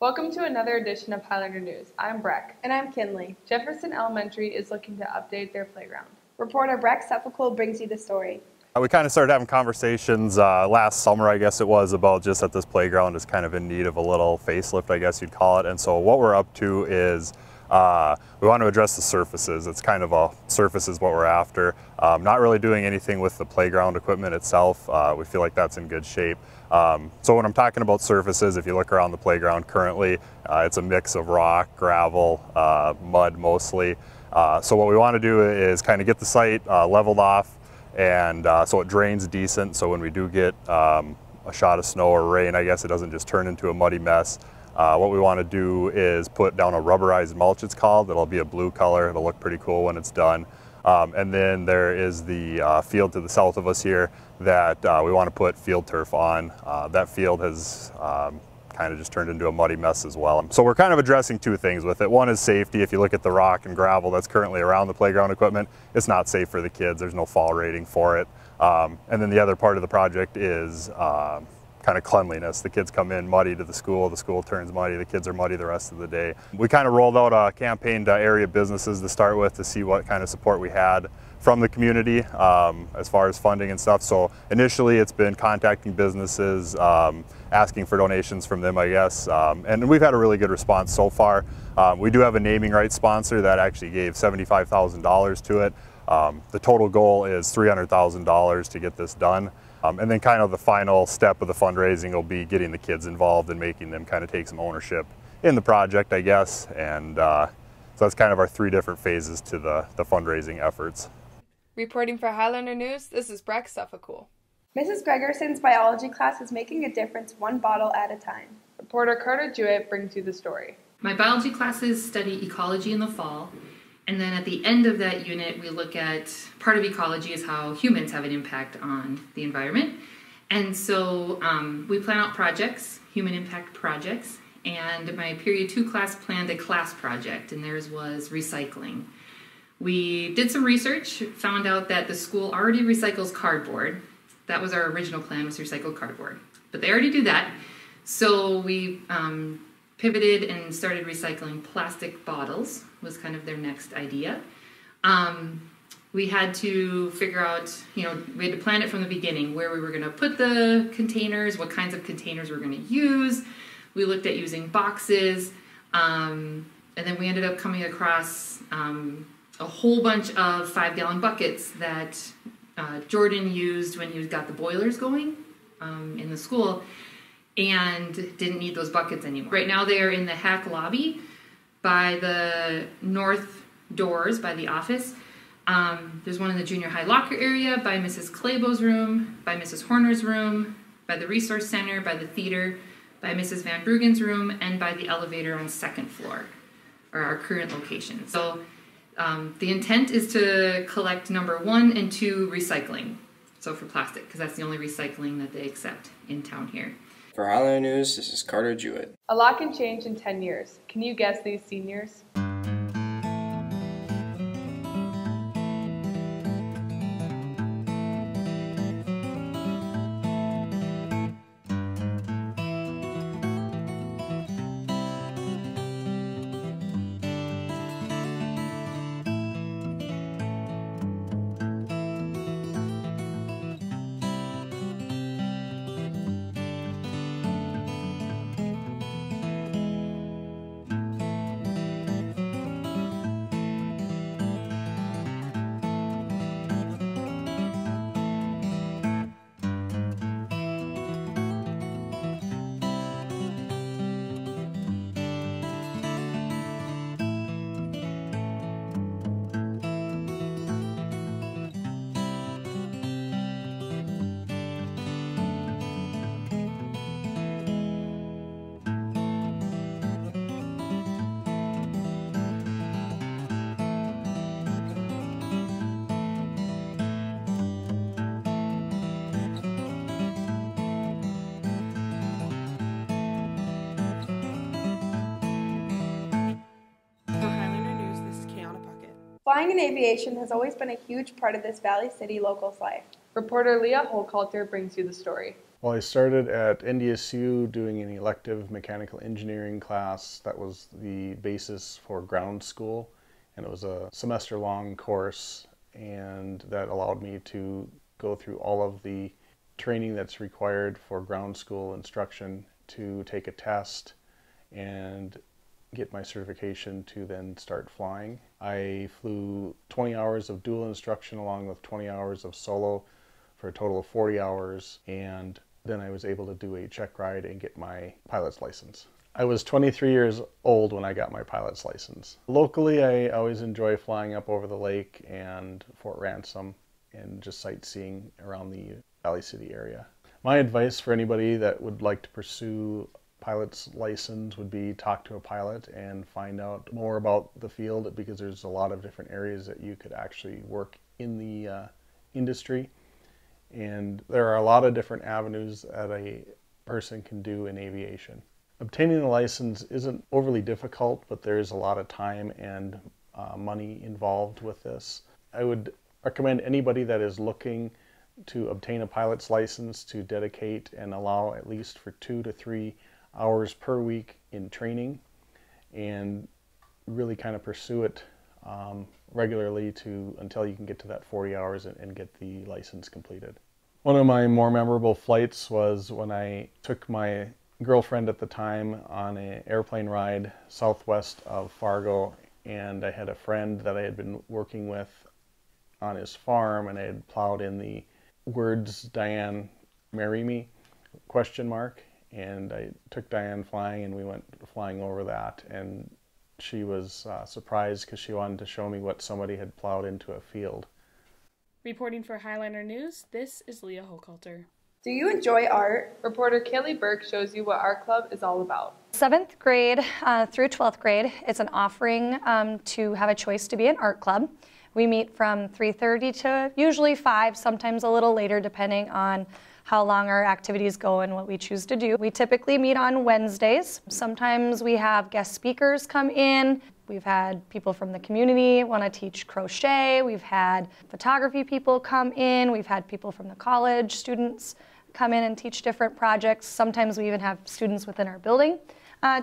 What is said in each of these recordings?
Welcome to another edition of Highlander News. I'm Breck. And I'm Kinley. Jefferson Elementary is looking to update their playground. Reporter Breck Suffolk brings you the story. We kind of started having conversations last summer, I guess it was, about just that this playground is kind of in need of a little facelift, I guess you'd call it. And so what we're up to is we want to address the surfaces. It's kind of a surface is what we're after. Not really doing anything with the playground equipment itself. We feel like that's in good shape. So when I'm talking about surfaces, if you look around the playground currently, it's a mix of rock, gravel, mud mostly. So what we want to do is kind of get the site leveled off, and so it drains decent, so when we do get a shot of snow or rain, I guess it doesn't just turn into a muddy mess. What we want to do is put down a rubberized mulch, it's called. It'll be a blue color. It'll look pretty cool when it's done. And then there is the field to the south of us here that we want to put field turf on. That field has kind of just turned into a muddy mess as well. So we're kind of addressing two things with it. One is safety. If you look at the rock and gravel that's currently around the playground equipment, it's not safe for the kids. There's no fall rating for it. And then the other part of the project is kind of cleanliness. The kids come in muddy to the school turns muddy, the kids are muddy the rest of the day. We kind of rolled out a campaign to area businesses to start with to see what kind of support we had from the community as far as funding and stuff. So initially it's been contacting businesses, asking for donations from them, I guess, and we've had a really good response so far. We do have a naming rights sponsor that actually gave $75,000 to it. The total goal is $300,000 to get this done. And then kind of the final step of the fundraising will be getting the kids involved and making them kind of take some ownership in the project, I guess. And so that's kind of our three different phases to the fundraising efforts. Reporting for Highlander News, this is Breck Suffolk. Mrs. Gregerson's biology class is making a difference one bottle at a time. Reporter Carter Jewett brings you the story. My biology classes study ecology in the fall. And then at the end of that unit, we look at part of ecology is how humans have an impact on the environment. And so we plan out projects, human impact projects, and my period 2 class planned a class project, and theirs was recycling. We did some research, found out that the school already recycles cardboard. That was our original plan, was recycle cardboard. But they already do that. So we pivoted and started recycling plastic bottles, was kind of their next idea. We had to figure out, we had to plan it from the beginning, where we were going to put the containers, what kinds of containers we were going to use. We looked at using boxes, and then we ended up coming across a whole bunch of 5-gallon buckets that Jordan used when he got the boilers going in the school, and didn't need those buckets anymore. Right now they are in the HAC lobby by the north doors by the office. There's one in the junior high locker area, by Mrs. Claybo's room, by Mrs. Horner's room, by the resource center, by the theater, by Mrs. Van Bruggen's room, and by the elevator on 2nd floor, or our current location. So the intent is to collect number 1 and 2 recycling. So for plastic, because that's the only recycling that they accept in town here. For Highlander News, this is Carter Jewett. A lot can change in 10 years. Can you guess these seniors? Flying and aviation has always been a huge part of this Valley City local's life. Reporter Leah Holkalter brings you the story. Well, I started at NDSU doing an elective mechanical engineering class that was the basis for ground school, and it was a semester-long course, and that allowed me to go through all of the training that's required for ground school instruction to take a test and get my certification to then start flying. I flew 20 hours of dual instruction along with 20 hours of solo for a total of 40 hours, and then I was able to do a check ride and get my pilot's license. I was 23 years old when I got my pilot's license. Locally, I always enjoy flying up over the lake and Fort Ransom and just sightseeing around the Valley City area. My advice for anybody that would like to pursue pilot's license would be talk to a pilot and find out more about the field, because there's a lot of different areas that you could actually work in the industry. And there are a lot of different avenues that a person can do in aviation. Obtaining a license isn't overly difficult, but there's a lot of time and money involved with this. I would recommend anybody that is looking to obtain a pilot's license to dedicate and allow at least for 2 to 3 hours per week in training, and really kind of pursue it regularly until you can get to that 40 hours and get the license completed. One of my more memorable flights was when I took my girlfriend at the time on an airplane ride southwest of Fargo, and I had a friend that I had been working with on his farm, and I had plowed in the words "Diane, marry me?" ? And I took Diane flying, and we went flying over that, and she was surprised because she wanted to show me what somebody had plowed into a field. Reporting for Highliner News, this is Leah Holkalter. Do you enjoy art? Reporter Kaylee Burke shows you what Art Club is all about. 7th grade through 12th grade, it's an offering to have a choice to be an art club. We meet from 3:30 to usually 5, sometimes a little later depending on how long our activities go and what we choose to do. We typically meet on Wednesdays. Sometimes we have guest speakers come in. We've had people from the community want to teach crochet. We've had photography people come in. We've had people from the college, students come in and teach different projects. Sometimes we even have students within our building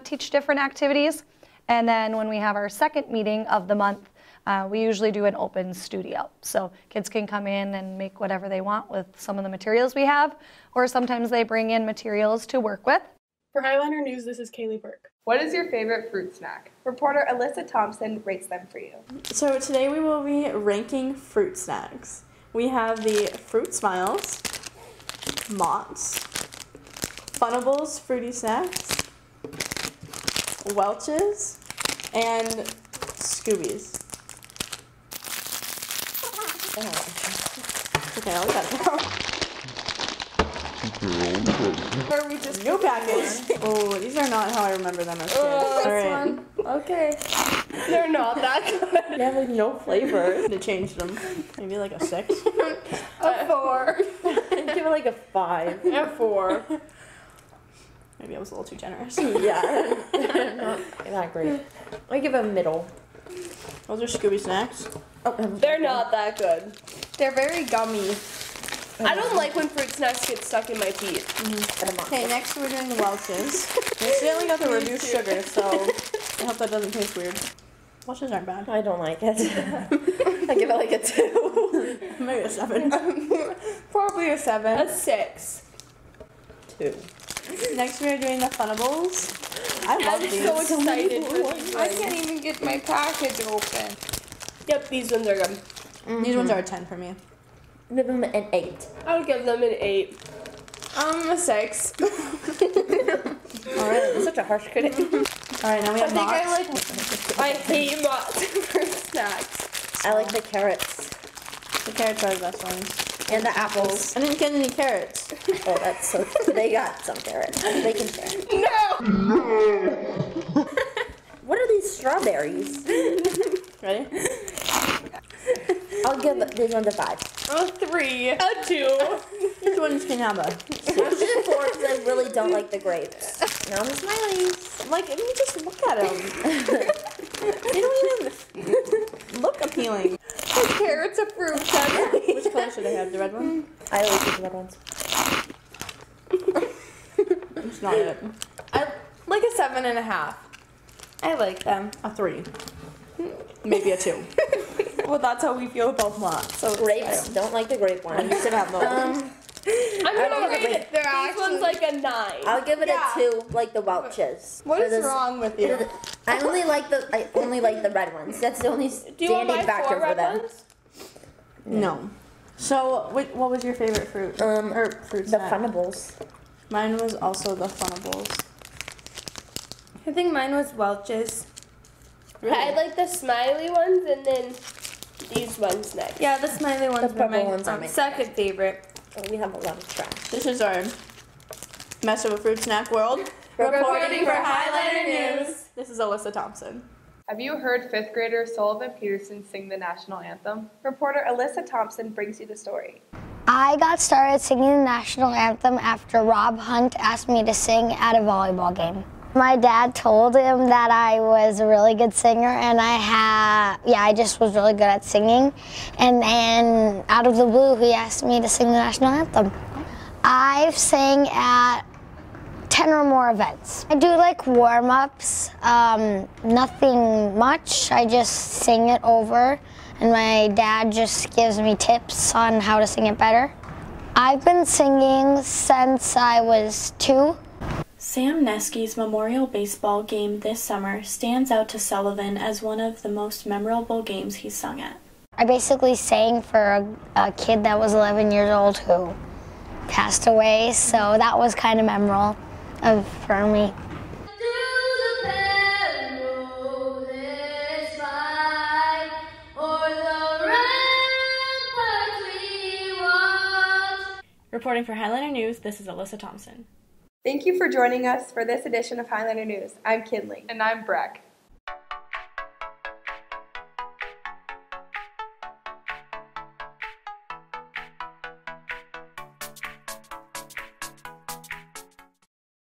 teach different activities. And then when we have our second meeting of the month, we usually do an open studio. So kids can come in and make whatever they want with some of the materials we have, or sometimes they bring in materials to work with. For Highliner News, this is Kaylee Burke. What is your favorite fruit snack? Reporter Alyssa Thompson rates them for you. So today we will be ranking fruit snacks. We have the Fruit Smiles, Mott's, Funables Fruity Snacks, Welch's, and Scooby's. Okay, I'll cut it out. Are we just New package. Oh, these are not how I remember them as kids. Alright. Okay. They're not that good. They have like no flavor. They changed them. Maybe like a 6. A 4. Give it like a 5. A 4. Maybe I was a little too generous. Yeah, not great. I give a middle. Those are Scooby snacks. Oh, They're not that good. They're very gummy. I don't like when fruit snacks get stuck in my teeth. Okay, next we're doing the Welch's. They accidentally got the reduced sugar, so I hope that doesn't taste weird. Welch's aren't bad. I don't like it. I give it like a 2. Maybe a 7. Probably a 7. A 6. 2. Next we're doing the Funables. I love these. I'm so excited for these. I can't even get my package open. Yep, these ones are good. These ones are a 10 for me. Give them an 8. I would give them an 8. A 6. Alright, I'm such a harsh critic. Alright, now we have Mott's. I hate Mott's fruit snacks. I like the carrots. The carrots are the best ones. And the apples. I didn't get any carrots. Oh, that's so cute. They got some carrots. They can share. No! What are these strawberries? Ready? I'll give these ones a 5. A 3. A 2. These ones can have a I'm just 4 because I really don't like the grapes. Now the smileys. Like, I mean, just look at them. They don't even look appealing. The carrot's a fruit. Which color should I have? The red one? I always use the red ones. It's not it. I like a 7.5. I like them. A 3. Maybe a 2. Well, that's how we feel about Mott's. So Grapes. Don't like the grape one. You should have those. I'm gonna rate it. These one's like a 9. I'll give it a 2, like the Welch's. What is wrong with you? I only like the red ones. That's the only Do you want standing my factor 4 for red them. ones? No. So, what was your favorite fruit? Or fruit The snack? Funables. Mine was also the Funables. I think mine was Welch's. Really? I like the smiley ones and then these ones next. Yeah, the smiley ones were purple my ones are my second favorite. Oh, we have a lot of trash. This is our Mess of a Fruit Snack World. Reporting for Highliner News. This is Alyssa Thompson. Have you heard 5th grader Sullivan Peterson sing the national anthem? Reporter Alyssa Thompson brings you the story. I got started singing the national anthem after Rob Hunt asked me to sing at a volleyball game. My dad told him that I was a really good singer, and I just was really good at singing. And then out of the blue, he asked me to sing the national anthem. I've sang at 10 or more events. I do like warm-ups, nothing much. I just sing it over, and my dad just gives me tips on how to sing it better. I've been singing since I was 2. Sam Neskie's memorial baseball game this summer stands out to Sullivan as one of the most memorable games he's sung at. I basically sang for a kid that was 11 years old who passed away, so that was kind of memorable for me. Reporting for Highliner News, this is Alyssa Thompson. Thank you for joining us for this edition of Highliner News. I'm Kinley. And I'm Breck.